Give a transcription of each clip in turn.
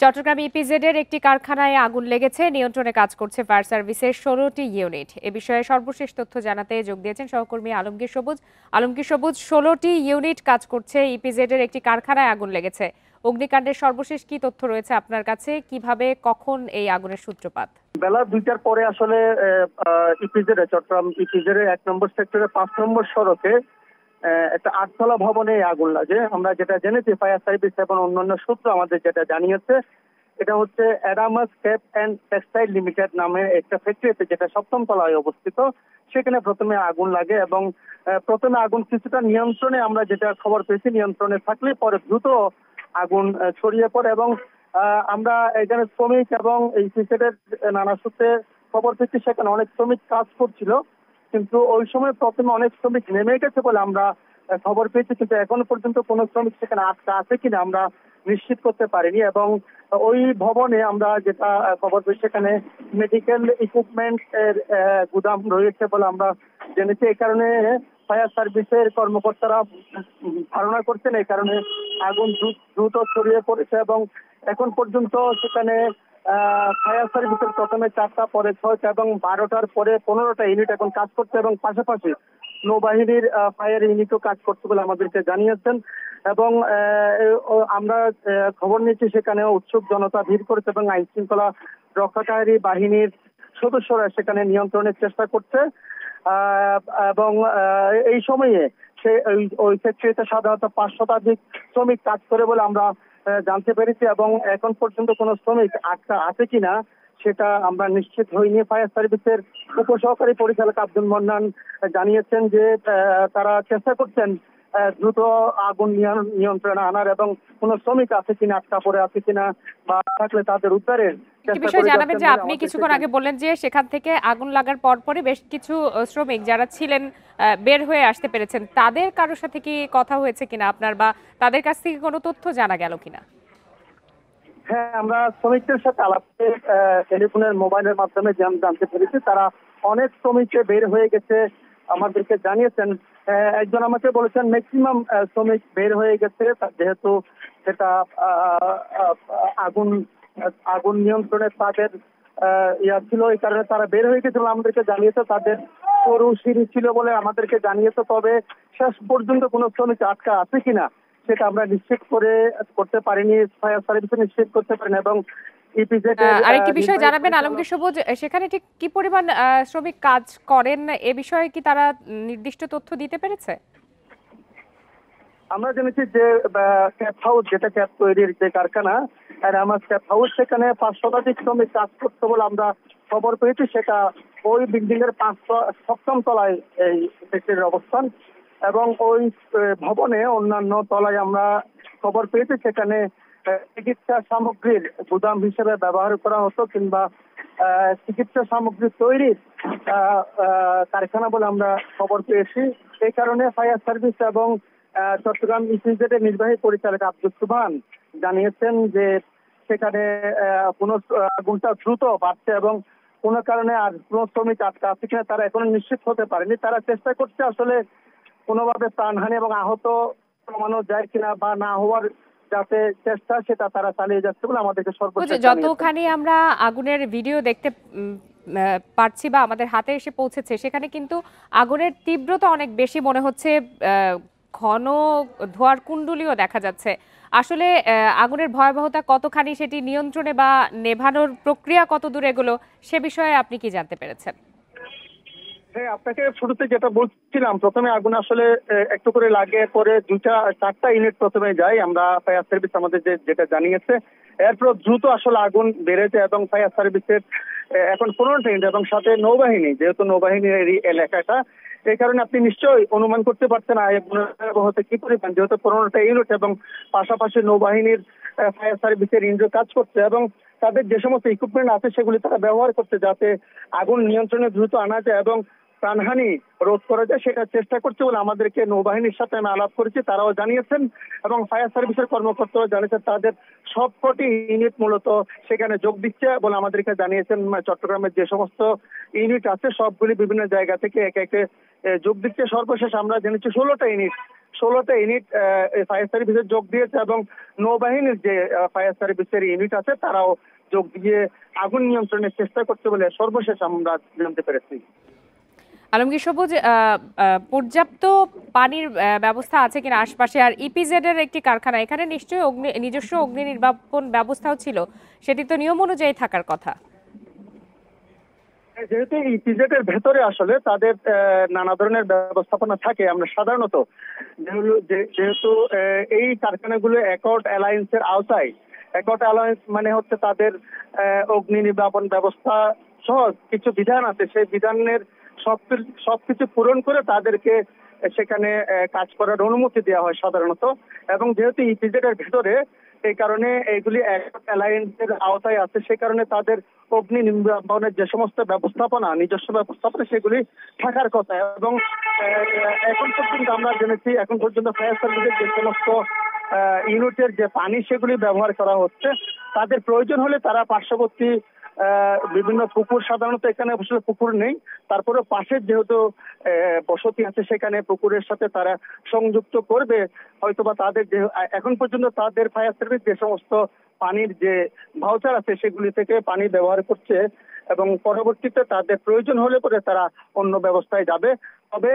Chittagong EPZ এর একটি কারখানায় আগুন লেগেছে। নিয়ন্ত্রণে কাজ করছে ফায়ার সার্ভিসের 16টি ইউনিট। এ বিষয়ে সর্বশেষ তথ্য জানাতে যোগ দিয়েছেন সহকর্মী আলমগীর সবুজ। 16টি ইউনিট কাজ করছে। ইপিজেড এর একটি কারখানায় আগুন লেগেছে। অগ্নিকাণ্ডের সর্বশেষ কি তথ্য রয়েছে আপনার কাছে? কিভাবে কখন এই আগুনের সূত্রপাত? বেলা 2টার পরে আসলে চট্টগ্রাম ইপিজেড এর 1 নম্বর সেক্টরের 5 নম্বর সড়কে একটা 8তলা ভবনে আগুন লাগে। আমরা যেটা জেনেছি ফায়ার সার্ভিস এবং অন্যান্য সূত্র আমাদের যেটা জানিয়েছে, এটা হচ্ছে Adamas cap and textile limited নামে একটা ফ্যাক্টরিতে, যেটা 7ম তলায় অবস্থিত। সেখানে প্রথমে আগুন লাগে এবং প্রথমে আগুন কিছুটা নিয়ন্ত্রণে, আমরা যেটা খবর পেয়েছি, নিয়ন্ত্রণে থাকলে পরে দ্রুত আগুন ছড়িয়ে পড়ে এবং আমরা এখানে শ্রমিক এবং এই ক্রিকেটের নানা সূত্রে খবর পেয়েছি, সেখানে অনেক শ্রমিক কাজ করছিল, কিন্তু ওই সময় প্রথমে অনেক শ্রমিক নেমে গেছে বলে আমরা খবর পেয়েছি, কিন্তু এখনো পর্যন্ত কোনো শ্রমিক সেখানে আটকা আছে কিনা আমরা নিশ্চিত করতে পারিনি। এবং ওই ভবনে আমরা যেটা খবর পেয়েছি, সেখানে মেডিকেল ইকুইপমেন্ট এর গুদাম রয়েছে বলে আমরা জেনেছি। এই কারণে ফায়ার সার্ভিসের কর্মকর্তারা ধারণা করছেন এই কারণে আগুন দ্রুত ছড়িয়ে পড়েছে এবং এখন পর্যন্ত সেখানে ফায়ার সার্ভিসের প্রথমে 4টা, পরে 6টা এবং 12টার পরে 15টা ইউনিট এখন কাজ করছে এবং পাশাপাশি নৌবাহিনীর ফায়ার ইউনিটও কাজ করছে বলে আমাদেরকে জানিয়েছেন। এবং আমরা খবর নিচ্ছি সেখানে উৎসুক জনতা ভিড় করেছে এবং আইন শৃঙ্খলা রক্ষাকারী বাহিনীর সদস্যরা সেখানে নিয়ন্ত্রণের চেষ্টা করছে। এবং এই সময়ে ওই ফ্যাক্টরিতে সাধারণত 5 শতাধিক শ্রমিক কাজ করে বলে আমরা জানতে পেরেছি এবং এখন পর্যন্ত কোনো শ্রমিক আটকা আছে কিনা সেটা আমরা নিশ্চিত হইনি। ফায়ার সার্ভিসের উপসহকারী পরিচালক আব্দুল মান্নান জানিয়েছেন যে তারা চেষ্টা করছেন দ্রুত আগুন নিয়ন্ত্রণে আনার এবং কোনো শ্রমিক আছে কিনা, আটকা পড়ে আছে কিনা বা থাকলে তাদের উদ্ধারের বিষয় জানাবেন যে আপনি কিছুক্ষণ আগে বললেন যে সেখান থেকে আগুন লাগার পরপরই বেশ কিছু শ্রমিক যারা ছিলেন বের হয়ে আসতে পেরেছেন। তাদের কারোর সাথে কি কথা হয়েছে কিনা আপনার, বা তাদের কাছ থেকে কোনো তথ্য জানা গেল কিনা? হ্যাঁ, আমরা শ্রমিকদের সাথে আলাপে টেলিফোনের মোবাইলের মাধ্যমে জানতে পেরেছি তারা অনেক শ্রমিককে বের হয়ে গেছে আমাদেরকে জানিয়েছেন। একজন আমাকে বলেছেন ম্যাক্সিমাম শ্রমিক বের হয়ে গেছে, যেহেতু সেটা আগুন নিয়ন্ত্রণে তাদের ছিল, এই কারণে তারা বের হয়ে গেছিল। আমাদেরকে জানিয়েছে তাদের সরু সিঁড়ি ছিল বলে আমাদেরকে জানিয়েছে, তবে শেষ পর্যন্ত কোনো শ্রমিক আটকা আছে কিনা সেটা আমরা নিশ্চিত করতে পারিনি, ফায়ার সার্ভিস নিশ্চিত করতে পারিনি। এবং আরেকটি বিষয় জানাবেন আলমগীর সবুজ, সেখানে ঠিক কি পরিমাণ শ্রমিক কাজ করেন এ বিষয়ে কি তারা নির্দিষ্ট তথ্য দিতে পেরেছে? আমরা জেনেছি যে ক্যাপ হাউস, যেটা ক্যাপ তৈরির যে কারখানা আমার ক্যাপ হাউস, সেখানে 5 শতাধিক শ্রমিক কাজ করতে বলে আমরা খবর পেয়েছি। সেটা ওই বিল্ডিং এর 7ম তলায় এই ফ্যাক্টরির অবস্থান এবং ওই ভবনে অন্যান্য তলায় আমরা খবর পেয়েছি সেখানে চিকিৎসা সামগ্রীর গুদাম হিসেবে ব্যবহার করা হতো কিংবা চিকিৎসা সামগ্রী তৈরির কারখানা বলে আমরা খবর পেয়েছি। এই কারণে ফায়ার সার্ভিস এবং চট্টগ্রাম ইপিজেড এর নির্বাহী পরিচালক আব্দুল সুবহান জানিয়েছেন যে সেখানে আগুনটা দ্রুত বাড়ছে এবং কোনো কারণে আর কোনো শ্রমিক আটকা আছে কিনা তারা এখনো নিশ্চিত হতে পারেনি। তারা চেষ্টা করছে আসলে কোনোভাবে প্রাণহানি এবং আহত কমানো যায় কিনা বা না হওয়ার যাতে চেষ্টা, সেটা তারা চালিয়ে যাচ্ছে বলে আমাদেরকে সর্বশেষ যতখানি আমরা আগুনের ভিডিও দেখতে পারছি বা আমাদের হাতে এসে পৌঁছেছে, সেখানে কিন্তু আগুনের তীব্রতা অনেক বেশি মনে হচ্ছে, ঘন ধোঁয়ার কুণ্ডলীও দেখা যাচ্ছে। আসলে আগুনের ভয়াবহতা কতখানি, সেটি নিয়ন্ত্রণে বা নেভানোর প্রক্রিয়া কত দূর এগুলো, সে বিষয়ে আপনি কি জানতে পেরেছেন? হ্যাঁ, আপনাকে শুরুতে যেটা বলছিলাম, প্রথমে আগুন আসলে একটু করে লাগে, পরে 4টা ইউনিট প্রথমে যায়, আমরা ফায়ার সার্ভিস আমাদের যেটা জানিয়েছে। এরপর দ্রুত আসলে আগুন বেড়ে যায় এবং ফায়ার সার্ভিসের এখন 15টা ইউনিট এবং সাথে নৌবাহিনী, যেহেতু নৌবাহিনীর এই এলাকাটা, এই কারণে আপনি নিশ্চয়ই অনুমান করতে পারছেন হতে কি পরিমাণ, যেহেতু 15টা ইউনিট এবং পাশাপাশি নৌবাহিনীর ফায়ার সার্ভিসের ইঞ্জিন কাজ করছে এবং তাদের যে সমস্ত ইকুইপমেন্ট আছে সেগুলি তারা ব্যবহার করছে যাতে আগুন নিয়ন্ত্রণে দ্রুত আনা যায় এবং প্রাণহানি রোধ করা যায়, সেটা চেষ্টা করছে বলে আমাদেরকে নৌবাহিনীর সাথে আমি আলাপ করেছি, তারাও জানিয়েছেন। এবং ফায়ার সার্ভিসের কর্মকর্তারা জানিয়েছেন তাদের সবকটি ইউনিট মূলত সেখানে যোগ দিচ্ছে বলে আমাদেরকে জানিয়েছেন। চট্টগ্রামের যে সমস্ত ইউনিট আছে সবগুলি বিভিন্ন জায়গা থেকে একে একে যোগ দিচ্ছে। সর্বশেষ আমরা জেনেছি 16টা ইউনিট 16টা ইউনিট ফায়ার সার্ভিসে যোগ দিয়েছে এবং নৌবাহিনীর যে ফায়ার সার্ভিসের ইউনিট আছে তারাও যোগ দিয়ে আগুন নিয়ন্ত্রণের চেষ্টা করছে বলে সর্বশেষ আমরা জানতে পেরেছি। আলমগীর সবুজ, পর্যাপ্ত পানির ব্যবস্থা আছে কিনা আশপাশে? আর ইপিজেড এর একটি কারখানা, এখানে নিশ্চয়ই নিজস্ব অগ্নি নির্বাপন ব্যবস্থাও ছিল, সেটি তো নিয়ম অনুযায়ী থাকার কথা। যেহেতু ইপিজেড এর ভেতরে আসলে তাদের নানা ধরনের ব্যবস্থাপনা থাকে, আমরা সাধারণত যেহেতু এই কারখানাগুলো অ্যাকর্ড অ্যালায়েন্সের আওতায়, অ্যাকর্ড অ্যালায়েন্স মানে হচ্ছে তাদের অগ্নি নির্বাপন ব্যবস্থা সহ কিছু বিধান আছে, সেই বিধানের সবকিছু পূরণ করে তাদেরকে সেখানে কাজ করার অনুমতি দেওয়া হয় সাধারণত। এবং যেহেতু ইপিজেড এর ভেতরে, এই কারণে এইগুলি অ্যালায়েন্সের আওতায় আছে, সে কারণে তাদের অগ্নি নির্বাপনের যে সমস্ত ব্যবস্থাপনা, নিজস্ব ব্যবস্থাপনা, সেগুলি থাকার কথা। এবং এখন পর্যন্ত আমরা জেনেছি, এখন পর্যন্ত ফায়ার সার্ভিসের যে সমস্ত ইউনিটের যে পানি সেগুলি ব্যবহার করা হচ্ছে, তাদের প্রয়োজন হলে তারা পার্শ্ববর্তী বিভিন্ন পুকুর, সাধারণত এখানে অবশ্য পুকুর নেই, তারপরে পাশের যেহেতু বসতি আছে সেখানে পুকুরের সাথে তারা সংযুক্ত করবে হয়তোবা। তাদের যে এখন পর্যন্ত তাদের ফায়ার সার্ভিস যে সমস্ত পানির যে ভাউচার আছে সেগুলি থেকে পানি ব্যবহার করছে এবং পরবর্তীতে তাদের প্রয়োজন হলে পরে তারা অন্য ব্যবস্থায় যাবে। তবে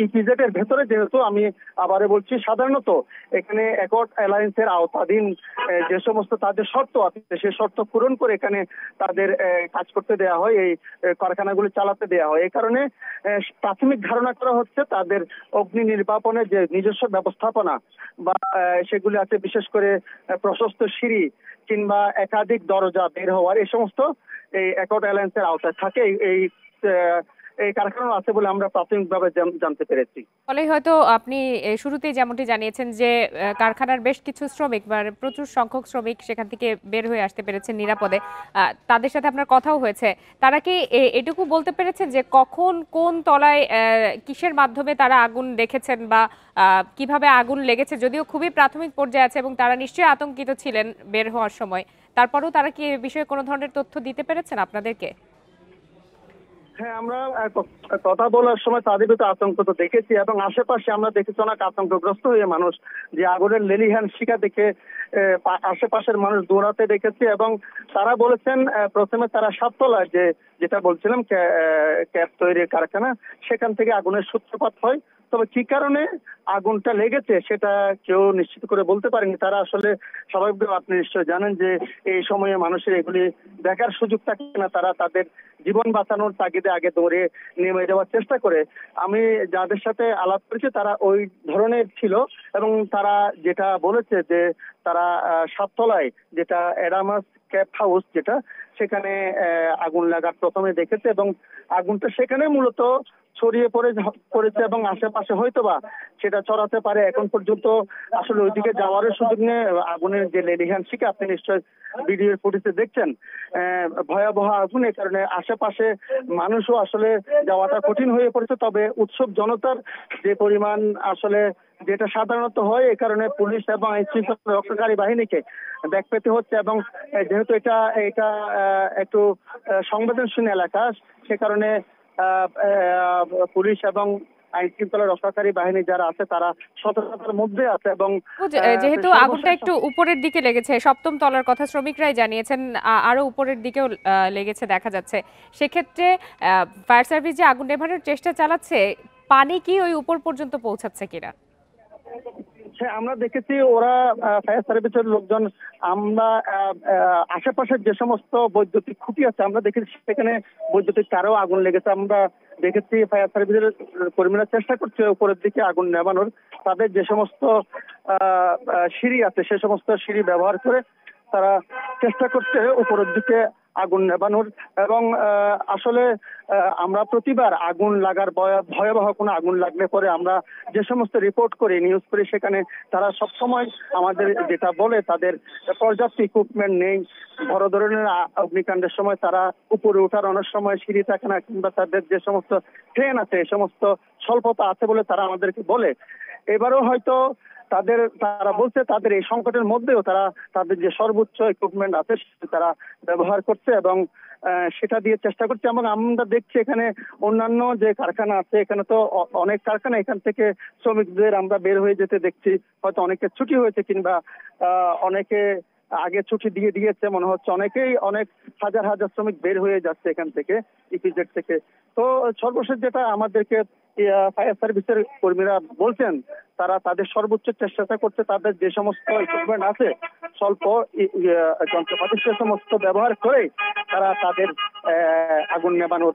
ইপিজেড এর ভেতরে যেহেতু, আমি আবারও বলছি, সাধারণত এখানে অ্যাকর্ড অ্যালায়েন্সের আওতাধীন যে সমস্ত তাদের শর্ত আছে সেই শর্ত পূরণ করে এখানে তাদের কাজ করতে দেওয়া হয়, এই কারখানাগুলি চালাতে দেওয়া হয়। এই কারণে প্রাথমিক ধারণা করা হচ্ছে তাদের অগ্নি নির্বাপনের যে নিজস্ব ব্যবস্থাপনা বা সেগুলি আছে, বিশেষ করে প্রশস্ত সিঁড়ি কিংবা একাধিক দরজা বের হওয়ার, এই সমস্ত এই অ্যাকর্ড অ্যালায়েন্সের আওতায় থাকে এই কারখানা আছে বলে আমরা প্রাথমিকভাবে জানতে পেরেছি। ফলে হয়তো আপনি শুরুতেই যেমনটি জানিয়েছেন যে কারখানার বেশ কিছু শ্রমিক, মানে প্রচুর সংখ্যক শ্রমিক সেখান থেকে বের হয়ে আসতে পেরেছেন নিরাপদে। তাদের সাথে আপনার কথাও হয়েছে, তারা কি এটুকু বলতে পেরেছেন যে কখন কোন তলায় কিসের মাধ্যমে তারা আগুন দেখেছেন বা কিভাবে আগুন লেগেছে? যদিও খুবই প্রাথমিক পর্যায়ে আছে এবং তারা নিশ্চয়ই আতঙ্কিত ছিলেন বের হওয়ার সময়, তারপরেও তারা কি এ বিষয়ে কোনো ধরনের তথ্য দিতে পেরেছেন আপনাদেরকে? হ্যাঁ, আমরা কথা বলার সময় তাদের ভিতরে আতঙ্ক তো দেখেছি এবং আশেপাশে আমরা দেখেছি অনেক আতঙ্কগ্রস্ত হয়ে মানুষ যে আগুনের লেলিহান শিখা দেখে আশেপাশের মানুষ দৌড়াতে দেখেছি। এবং তারা বলেছেন প্রথমে তারা সাততলায় যেটা বলছিলাম ক্যাপ তৈরির কারখানা, সেখান থেকে আগুনের সূত্রপাত হয়। তবে কি কারণে আগুনটা লেগেছে সেটা কেউ নিশ্চিত করে বলতে পারেনি। তারা আসলে স্বাভাবিকভাবে, আপনি নিশ্চয় জানেন যে এই সময়ে মানুষের এগুলি দেখার সুযোগ থাকে না, তারা তাদের জীবন বাঁচানোর তাগিদে আগে দৌড়ে নেমে যাওয়ার চেষ্টা করে। আমি যাদের সাথে আলাপ করেছি তারা ওই ধরনের ছিল এবং তারা যেটা বলেছে যে তারা সাততলায়, যেটা অ্যাডামাস ক্যাপ হাউস, যেটা সেখানে আগুন লাগার প্রথমে দেখেছে এবং আগুনটা সেখানে মূলত ছড়িয়ে পড়েছে এবং আশেপাশে হয়তোবা সেটা ছড়াতে পারে। এখন পর্যন্ত আসলে ওইদিকে যাওয়ার সুযোগ নেই। আগুনের যে লেলিহান শিখা, আপনি নিশ্চয় ভিডিও ফুটেজে দেখছেন, ভয়াবহ আগুন, এই কারণে আশেপাশে মানুষও আসলে যাওয়াটা কঠিন হয়ে পড়েছে। তবে উৎসব জনতার যে পরিমাণ আসলে যেটা সাধারণত হয়, এই কারণে পুলিশ এবং আইন শৃঙ্খলা রক্ষাকারী বাহিনীকে ব্যাগ পেতে হচ্ছে। এবং যেহেতু এটা একটু সংবেদনশীল এলাকা, সে কারণে পুলিশ এবং আইন শৃঙ্খলা রক্ষাকারী বাহিনী যারা আছে তারা সতর্কতার মধ্যে আছে। এবং যেহেতু আগুনটা একটু উপরের দিকে লেগেছে, 7ম তলার কথা শ্রমিকরাই জানিয়েছেন, আরো উপরের দিকেও লেগেছে দেখা যাচ্ছে, সেক্ষেত্রে ফায়ার সার্ভিস যে আগুন নেভানোর চেষ্টা চালাচ্ছে, পানি কি ওই উপর পর্যন্ত পৌঁছাচ্ছে কিনা? আমরা দেখেছি ওরা ফায়ার সার্ভিসের লোকজন, আমরা আশেপাশের যে সমস্ত বৈদ্যুতিক খুঁটি আছে আমরা দেখেছি সেখানে বৈদ্যুতিক তারেও আগুন লেগেছে। আমরা দেখেছি ফায়ার সার্ভিসের কর্মীরা চেষ্টা করছে উপরের দিকে আগুন নেভানোর, তাদের যে সমস্ত সিঁড়ি আছে সে সমস্ত সিঁড়ি ব্যবহার করে তারা চেষ্টা করছে উপরের দিকে আগুন নেভানোর। এবং আসলে আমরা প্রতিবার আগুন লাগার ভয়াবহ কোনো আগুন লাগলে পরে আমরা যে সমস্ত রিপোর্ট করি, নিউজ করি, সেখানে তারা সবসময় আমাদের যেটা বলে তাদের পর্যাপ্ত ইকুইপমেন্ট নেই। বড় ধরনের অগ্নিকাণ্ডের সময় তারা উপরে ওঠার অনেক সময় সিঁড়ি থাকে না, কিংবা তাদের যে সমস্ত ট্রেন আছে এই সমস্ত স্বল্পতা আছে বলে তারা আমাদেরকে বলে। এবারও হয়তো তারা বলছে তাদের এই সংকটের মধ্যেও তারা তাদের যে সর্বোচ্চ ইকুইপমেন্ট আছে তারা ব্যবহার করছে এবং সেটা দিয়ে চেষ্টা করছি। এবং আমরা দেখছি এখানে অন্যান্য যে কারখানা আছে, এখানে তো অনেক কারখানা, এখান থেকে শ্রমিকদের আমরা বের হয়ে যেতে দেখছি। হয়তো অনেকে ছুটি হয়েছে, কিংবা অনেকে আগে ছুটি দিয়ে দিয়েছে মনে হচ্ছে। অনেক হাজার হাজার শ্রমিক বের হয়ে যাচ্ছে এখান থেকে, ইপিজেড থেকে। তো সর্বশেষ যেটা আমাদেরকে ফায়ার সার্ভিসের কর্মীরা বলছেন, তারা তাদের সর্বোচ্চ চেষ্টা করছে, তাদের যে সমস্ত ইকুইপমেন্ট আছে, স্বল্প যন্ত্রপাতি, সে সমস্ত ব্যবহার করে তারা তাদের আগুন নেভানোর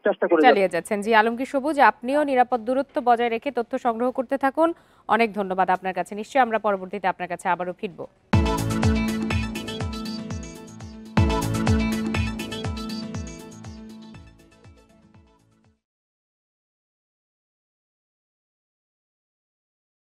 চেষ্টা করে যাচ্ছে। চালিয়ে যাচ্ছেন। জি, আলমগীর সবুজ, আপনিও নিরাপদ দূরত্ব বজায় রেখে তথ্য সংগ্রহ করতে থাকুন। অনেক ধন্যবাদ আপনার কাছে। নিশ্চয়ই আমরা পরবর্তীতে আপনার কাছে আবারও ফিরবো।